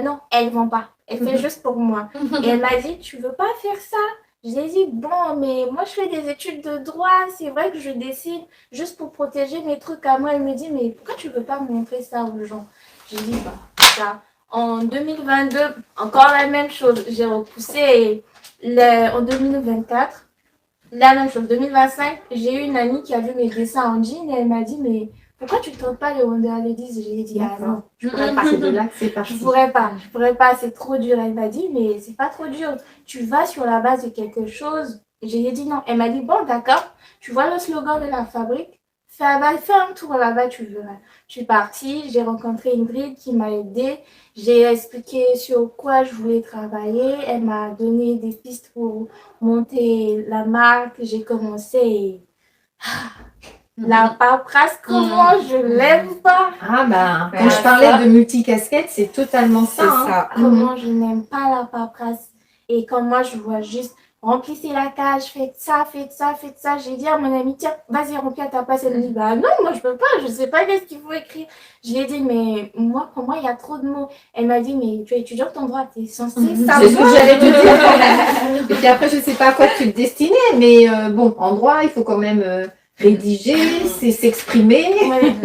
Non, elle vend pas. Elle fait juste pour moi. Et elle m'a dit, tu veux pas faire ça? Je lui ai dit, bon, mais moi, je fais des études de droit. C'est vrai que je dessine juste pour protéger mes trucs à moi. Elle me dit, mais pourquoi tu veux pas montrer ça aux gens? J'ai dit, bah, ça. En 2022, encore la même chose. J'ai repoussé en 2024. La même chose, 2025, j'ai eu une amie qui a vu mes dessins en jean et elle m'a dit, mais pourquoi tu ne tentes pas le Wonder Ladies? J'ai dit, ah non, je pourrais pas. C'est de là que c'est Je parti. pourrais pas, c'est trop dur. Elle m'a dit, mais c'est pas trop dur. Tu vas sur la base de quelque chose. J'ai dit non. Elle m'a dit, bon, d'accord, tu vois le slogan de la fabrique, fais un tour là-bas, tu verras. Je suis partie, j'ai rencontré Ingrid qui m'a aidée. J'ai expliqué sur quoi je voulais travailler. Elle m'a donné des pistes pour monter la marque. J'ai commencé et la paperasse, comment je l'aime pas. Ah bah, Ouais, quand je ça. parlais de multicasquette, c'est totalement C'est ça. Hein. ça. Comment je n'aime pas la paperasse. Et quand moi, je vois juste remplissez la cage, faites ça. J'ai dit à mon ami, tiens, vas-y, remplis à ta place. Elle me dit, bah non, moi, je peux pas, je sais pas qu'est-ce qu'il faut écrire. Je lui ai dit, mais moi, pour moi, il y a trop de mots. Elle m'a dit, mais tu es étudiante en droit, tu es censée savoir. C'est ce que j'allais te dire. Et puis après, je sais pas à quoi tu te destinais, mais bon, en droit, il faut quand même rédiger, c'est s'exprimer. Ouais.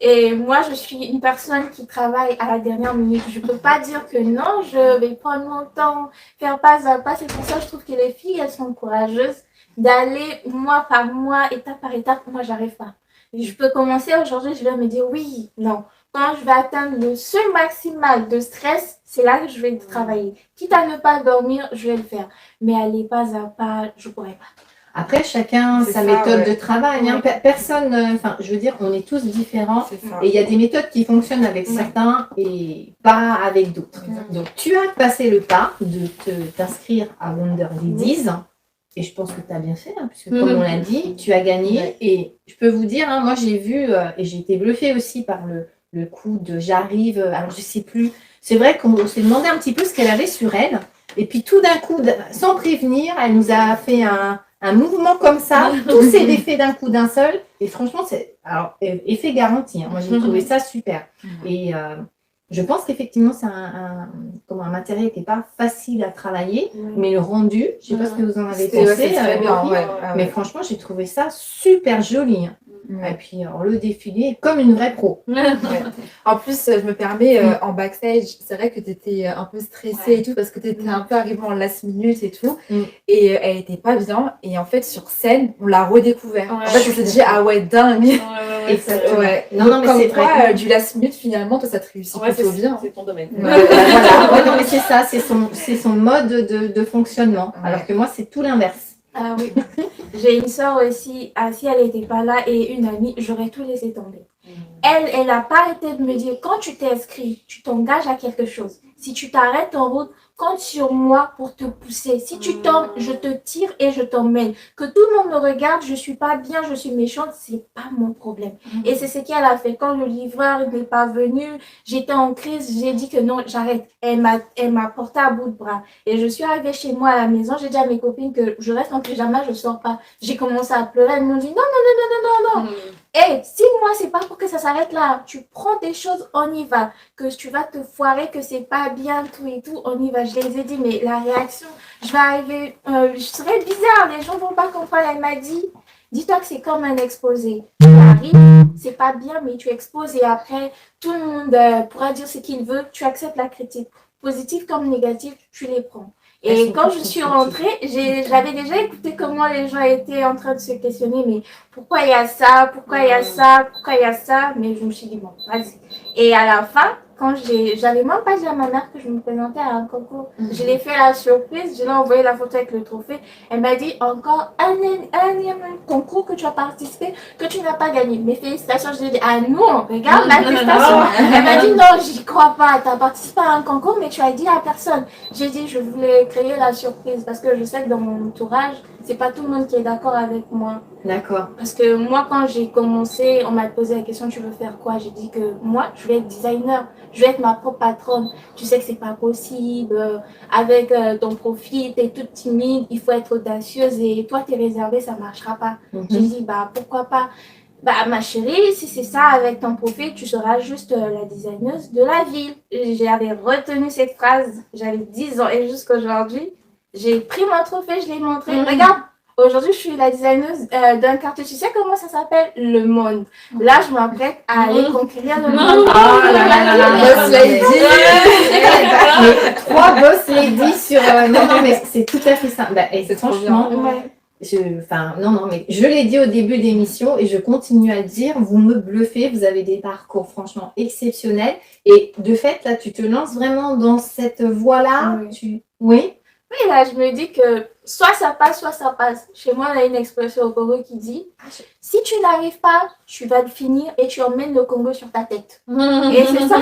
Et moi, je suis une personne qui travaille à la dernière minute. Je peux pas dire que non, je vais prendre mon temps, faire pas à pas. C'est pour ça que je trouve que les filles, elles sont courageuses d'aller mois par mois, étape par étape. Moi, j'arrive pas. Et je peux commencer aujourd'hui, je vais me dire oui, non. Quand je vais atteindre le seuil maximal de stress, c'est là que je vais travailler. Quitte à ne pas dormir, je vais le faire. Mais aller pas à pas, je pourrais pas. Après, chacun C'est sa ça, méthode ouais. de travail. Hein. Personne, enfin, je veux dire, on est tous différents. C'est ça. Et il y a des méthodes qui fonctionnent avec Ouais. certains et pas avec d'autres. Exactement. Donc, tu as passé le pas de t'inscrire à Wonder Ladies. Et je pense que tu as bien fait, hein, puisque comme on l'a dit, tu as gagné. Ouais. Et je peux vous dire, hein, moi j'ai vu, et j'ai été bluffée aussi par le coup de j'arrive, alors je sais plus. C'est vrai qu'on s'est demandé un petit peu ce qu'elle avait sur elle. Et puis tout d'un coup, sans prévenir, elle nous a fait un mouvement comme ça. Tout s'est défait d'un coup d'un seul. Et franchement, c'est alors effet garanti. Hein. Moi j'ai trouvé ça super. Et je pense qu'effectivement, c'est un matériel qui n'est pas facile à travailler, mais le rendu, je ne sais pas ce que vous en avez C'est pensé. très bien, Laurie, ouais. Ah mais ouais. franchement, j'ai trouvé ça super joli. Hein. Ouais. Et puis, alors, le défilé, comme une vraie pro. Ouais. En plus, je me permets, en backstage, c'est vrai que tu étais un peu stressée et tout, parce que tu étais un peu arrivée en last minute et tout. Et elle était pas bien. Et en fait, sur scène, on l'a redécouvert. Ouais. En fait, on s'est dit, ah ouais, dingue. Exactement. Ouais. Non, non, mais Comme c'est quoi, vrai. du last minute, finalement, toi, ça te réussit plutôt bien. C'est ton domaine. Voilà. Ouais, non, mais c'est ça, c'est son mode de fonctionnement. Ouais. Alors que moi, c'est tout l'inverse. Ah oui. J'ai une soeur aussi, si elle n'était pas là, et une amie, j'aurais tout laissé tomber. Elle n'a pas arrêté de me dire, quand tu t'es inscrit, tu t'engages à quelque chose. Si tu t'arrêtes en route, compte sur moi pour te pousser. Si tu tombes, je te tire et je t'emmène. Que tout le monde me regarde, je suis pas bien, je suis méchante, c'est pas mon problème. Et c'est ce qu'elle a fait. Quand le livreur n'est pas venu, j'étais en crise, j'ai dit que non, j'arrête. Elle m'a porté à bout de bras. Et je suis arrivée chez moi à la maison, j'ai dit à mes copines que je reste en pyjama, je sors pas. J'ai commencé à pleurer, elles m'ont dit non. Et si moi, c'est pas pour que ça s'arrête là. Tu prends des choses, on y va. Que tu vas te foirer, que c'est pas bien, tout et tout, on y va. Je les ai dit, mais la réaction, je vais arriver, je serais bizarre, les gens vont pas comprendre. Elle m'a dit, dis-toi que c'est comme un exposé. Tu arrives, c'est pas bien, mais tu exposes et après, tout le monde pourra dire ce qu'il veut. Tu acceptes la critique. Positive comme négative, tu les prends. Et quand je suis rentrée, j'avais déjà écouté comment les gens étaient en train de se questionner, mais pourquoi il y a ça, pourquoi il y a ça, mais je me suis dit, bon, vas-y. Et à la fin, quand j'avais même pas dit à ma mère que je me présentais à un concours, je l'ai fait la surprise, je lui ai envoyé la photo avec le trophée, elle m'a dit, encore un concours que tu as participé, que tu n'as pas gagné. Mes félicitations, je lui ai dit, ah non, regarde l'attestation. Elle m'a dit, non, j'y crois pas, tu as participé à un concours, mais tu as dit à personne. J'ai dit, je voulais créer la surprise, parce que je sais que dans mon entourage, c'est pas tout le monde qui est d'accord avec moi. D'accord. Parce que moi, quand j'ai commencé, on m'a posé la question, tu veux faire quoi? J'ai dit que moi, je vais être designer, je vais être ma propre patronne. Tu sais que c'est pas possible. Avec ton profil, t'es toute timide, il faut être audacieuse et toi, t'es réservée, ça marchera pas. J'ai dit, bah pourquoi pas? Bah ma chérie, si c'est ça avec ton profil, tu seras juste la designeuse de la ville. J'avais retenu cette phrase, j'avais 10 ans et jusqu'aujourd'hui, j'ai pris mon trophée, je l'ai montré. Regarde, aujourd'hui, je suis la designeuse d'un quartier. Tu sais comment ça s'appelle? Le Monde. Là, je m'apprête à aller conquérir le monde. Oh là là là là, Boss lady. Mais 3 boss ladies sur. Non, mais c'est tout à fait ça. Bah, et C'est trop franchement, Ouais. Non, mais je l'ai dit au début d'émission et je continue à le dire, vous me bluffez, vous avez des parcours franchement exceptionnels. Et de fait, là, tu te lances vraiment dans cette voie-là. Oui. Oui, Oui, là, je me dis que soit ça passe, soit ça passe. Chez moi, on a une expression au Congo qui dit si tu n'arrives pas, tu vas le finir et tu emmènes le Congo sur ta tête. Et c'est ça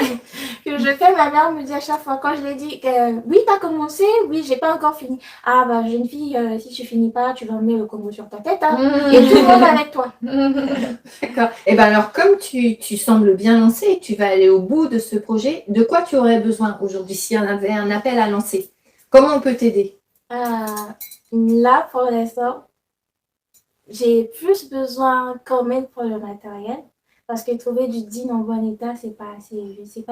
que je fais. Ma mère me dit à chaque fois, quand je lui dis oui, tu as commencé, oui, j'ai pas encore fini. Ah, bah, jeune fille, si tu finis pas, tu vas emmener le Congo sur ta tête. Hein, et tout le monde avec toi. D'accord. Et bien alors, comme tu sembles bien lancé et tu vas aller au bout de ce projet, de quoi tu aurais besoin aujourd'hui s'il y en avait un appel à lancer? Comment on peut t'aider? Là, pour l'instant, j'ai plus besoin quand même pour le matériel. Parce que trouver du jean en bon état, c'est pas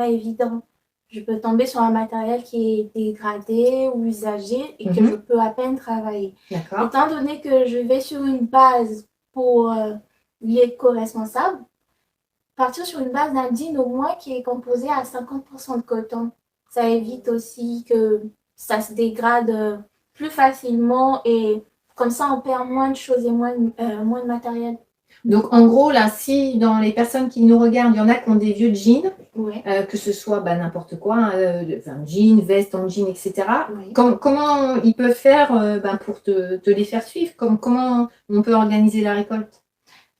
évident. Je peux tomber sur un matériel qui est dégradé ou usagé et que je peux à peine travailler. D'accord. Étant donné que je vais sur une base pour l'éco-responsable, partir sur une base d'un jean au moins qui est composé à 50% de coton. Ça évite aussi que ça se dégrade plus facilement et comme ça on perd moins de choses et moins de matériel. Donc, en gros, là, si dans les personnes qui nous regardent, il y en a qui ont des vieux jeans, que ce soit n'importe quoi, jean, veste en jean, etc., comment ils peuvent faire pour te les faire suivre? Comment on peut organiser la récolte?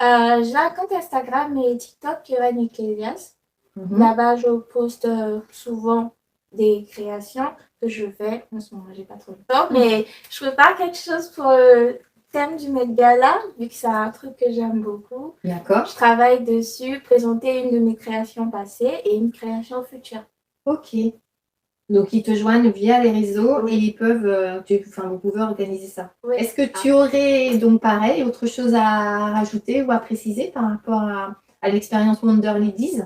J'ai un compte Instagram et TikTok, Kiran Ecclesias. Là-bas, je poste souvent des créations que je fais. En ce moment, j'ai pas trop le temps, mais je prépare quelque chose pour le thème du Met Gala, vu que c'est un truc que j'aime beaucoup. D'accord. Je travaille dessus, présenter une de mes créations passées et une création future. Ok. Donc, ils te joignent via les réseaux et ils peuvent, vous pouvez organiser ça. Oui. Est-ce que tu aurais donc pareil, autre chose à rajouter ou à préciser par rapport à l'expérience Wonder Ladies?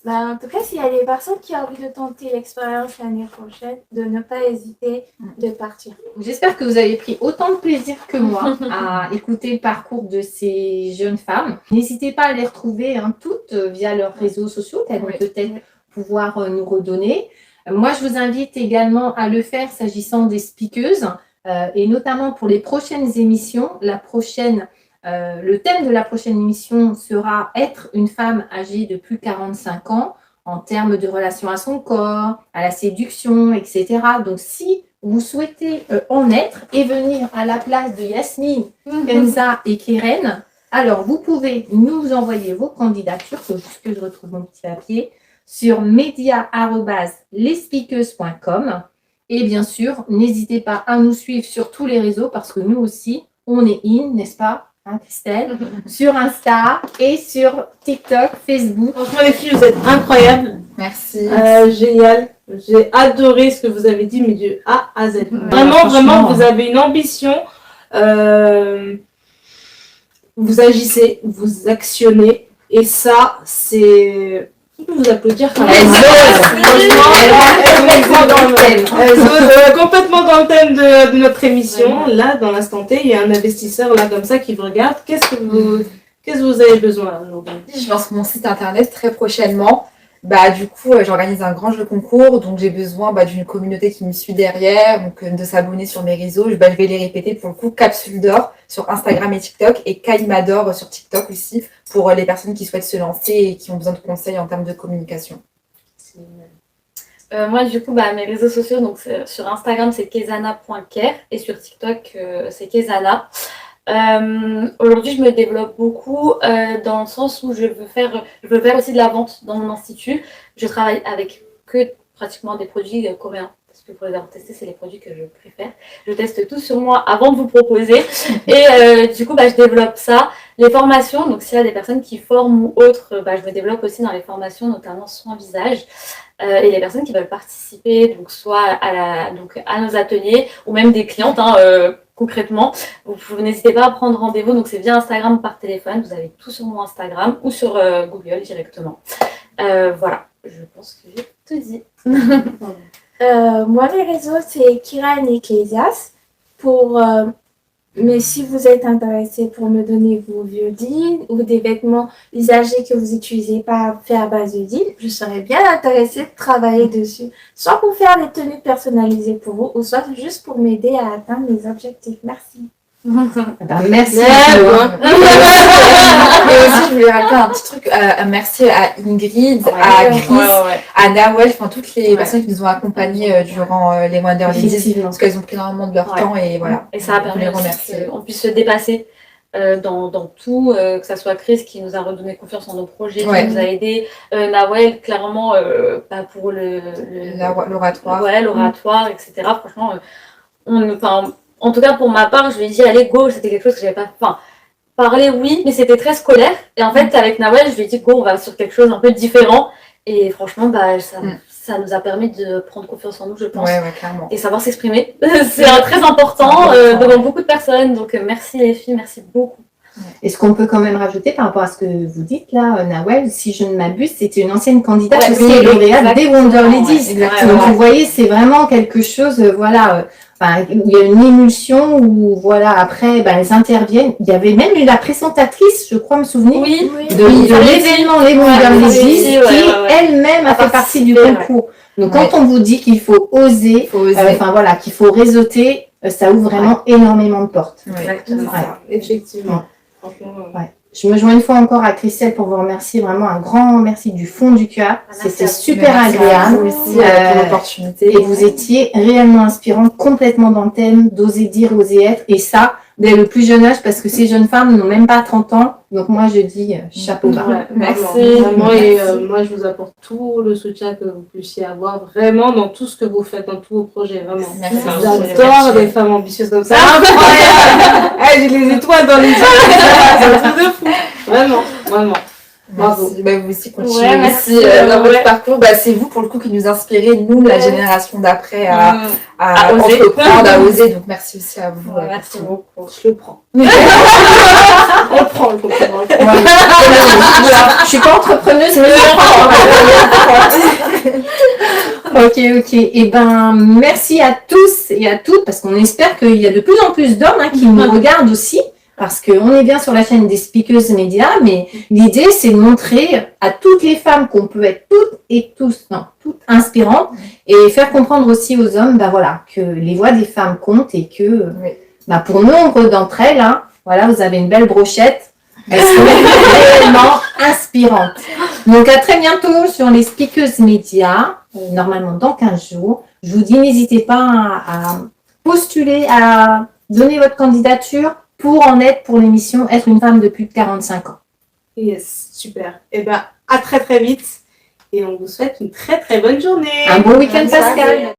En tout cas, s'il y a des personnes qui ont envie de tenter l'expérience l'année prochaine, de ne pas hésiter de partir. J'espère que vous avez pris autant de plaisir que moi à écouter le parcours de ces jeunes femmes. N'hésitez pas à les retrouver toutes via leurs réseaux sociaux qu'elles vont peut-être pouvoir nous redonner. Moi, je vous invite également à le faire s'agissant des speakeuses et notamment pour les prochaines émissions. Le thème de la prochaine émission sera être une femme âgée de plus de 45 ans en termes de relation à son corps, à la séduction, etc. Donc, si vous souhaitez en être et venir à la place de Yasmine, Kenza et Keren, alors vous pouvez nous envoyer vos candidatures, il faut juste que je retrouve mon petit papier, sur media@lespeakeuses.com. Et bien sûr, n'hésitez pas à nous suivre sur tous les réseaux parce que nous aussi, on est n'est-ce pas, Christelle, sur Insta et sur TikTok, Facebook. Franchement, les filles, vous êtes incroyables. Merci. Génial. J'ai adoré ce que vous avez dit, mais du A à Z. Vraiment, vous avez une ambition. Vous agissez, vous actionnez. Et ça, c'est... On peut vous applaudir quand même. Elle est complètement dans le thème de notre émission. Là, dans l'instant T, il y a un investisseur là comme ça qui vous regarde. Qu'est-ce que vous avez besoin aujourd'hui? Je lance mon site internet très prochainement. Du coup, j'organise un grand jeu concours, donc j'ai besoin d'une communauté qui me suit derrière, donc de s'abonner sur mes réseaux. Je vais les répéter pour le coup. Capsule d'or sur Instagram et TikTok et Kalima d'or sur TikTok aussi pour les personnes qui souhaitent se lancer et qui ont besoin de conseils en termes de communication. Moi, du coup, mes réseaux sociaux, donc sur Instagram, c'est kezana.care et sur TikTok, c'est kezana. Aujourd'hui, je me développe beaucoup dans le sens où je veux faire aussi de la vente dans mon institut. Je travaille avec que pratiquement des produits coréens. Parce que pour les avoir testés, c'est les produits que je préfère. Je teste tout sur moi avant de vous proposer. Et du coup, je développe ça. Les formations, donc s'il y a des personnes qui forment ou autres, je me développe aussi dans les formations, notamment soins visage. Et les personnes qui veulent participer, donc soit à nos ateliers ou même des clientes, concrètement, vous n'hésitez pas à prendre rendez-vous. Donc c'est via Instagram ou par téléphone. Vous avez tout sur mon Instagram ou sur Google directement. Voilà, je pense que j'ai tout dit. Moi, les réseaux, c'est Kiran Ecclesias. Mais si vous êtes intéressé pour me donner vos vieux jeans ou des vêtements usagés que vous n'utilisez pas faits à base de jeans, je serais bien intéressée de travailler dessus. Soit pour faire des tenues personnalisées pour vous, ou soit juste pour m'aider à atteindre mes objectifs. Merci. Merci. Ouais, Flo. Et aussi, je voulais rajouter un petit truc. Merci à Ingrid, à Chris, à Nawel, enfin toutes les personnes qui nous ont accompagnés durant les Wonder Ladies. Effectivement. Parce qu'elles ont pris énormément de leur temps et voilà. Et ça a On permis les aussi remercie. qu'on puisse se dépasser dans tout, que ça soit Chris qui nous a redonné confiance en nos projets, Ouais. qui nous a aidés, Nawel, clairement, pour L'oratoire. ouais, l'oratoire, etc. Franchement, en tout cas pour ma part, je lui ai dit, allez, go, c'était quelque chose que j'avais pas. Enfin, parler, oui, mais c'était très scolaire. Et en fait, avec Nawel, je lui ai dit, go, on va sur quelque chose un peu différent. Et franchement, ça nous a permis de prendre confiance en nous, je pense. Ouais, clairement. Et savoir s'exprimer. C'est très important devant beaucoup de personnes. Donc, merci les filles, merci beaucoup. Et ce qu'on peut quand même rajouter par rapport à ce que vous dites là, Nawel, si je ne m'abuse, c'était une ancienne candidate Ouais, aussi oui, et lauréate des Wonder exactement, Ladies. ouais, exactement. Donc vous voyez, c'est vraiment quelque chose, où il y a une émulsion où voilà, après, elles interviennent. Il y avait même eu la présentatrice, je crois me souvenir, Oui, de l'événement Les Wonder Ouais, Ladies, ouais, qui ouais. elle-même a fait partie du concours. Donc quand on vous dit qu'il faut oser, Faut oser. qu'il faut réseauter, ça ouvre vraiment énormément de portes. Exactement. Ouais. Effectivement. Franchement, Ouais. Je me joins une fois encore à Christelle pour vous remercier, vraiment un grand merci du fond du cœur. Merci à C'était vous. super Merci à agréable. vous aussi pour l'opportunité. Et vous étiez réellement inspirante, complètement dans le thème d'oser dire, oser être. Et ça, dès le plus jeune âge, parce que ces jeunes femmes n'ont même pas 30 ans. Donc moi, je dis chapeau bas. Ouais, Merci. Vraiment, et moi, je vous apporte tout le soutien que vous puissiez avoir vraiment dans tout ce que vous faites, dans tous vos projets, vraiment. Merci. J'adore les femmes ambitieuses comme ça. Incroyable. J'ai les étoiles dans les yeux. C'est un truc de fou. Vraiment, vraiment. Bravo. Merci. Vous aussi continuez Ouais, merci. aussi dans votre parcours. C'est vous pour le coup qui nous inspirez, nous, la génération d'après, à oser. entreprendre, à oser. Donc merci aussi à vous. Merci beaucoup. Je le prends. On le prend, le compliment. Je suis pas entrepreneuse, mais Ok. Et merci à tous et à toutes, parce qu'on espère qu'il y a de plus en plus d'hommes qui nous regardent aussi, parce qu'on est bien sur la chaîne des Speakeuses Médias, mais l'idée, c'est de montrer à toutes les femmes qu'on peut être toutes inspirantes, et faire comprendre aussi aux hommes, que les voix des femmes comptent, et que, pour nombre d'entre elles, vous avez une belle brochette. Elles sont réellement inspirantes. Donc, à très bientôt sur les Speakeuses Médias, normalement dans 15 jours. Je vous dis, n'hésitez pas à postuler, à donner votre candidature pour l'émission Être une femme de plus de 45 ans. Yes, super. Et à très très vite. Et on vous souhaite une très très bonne journée. Un bon week-end, Pascal.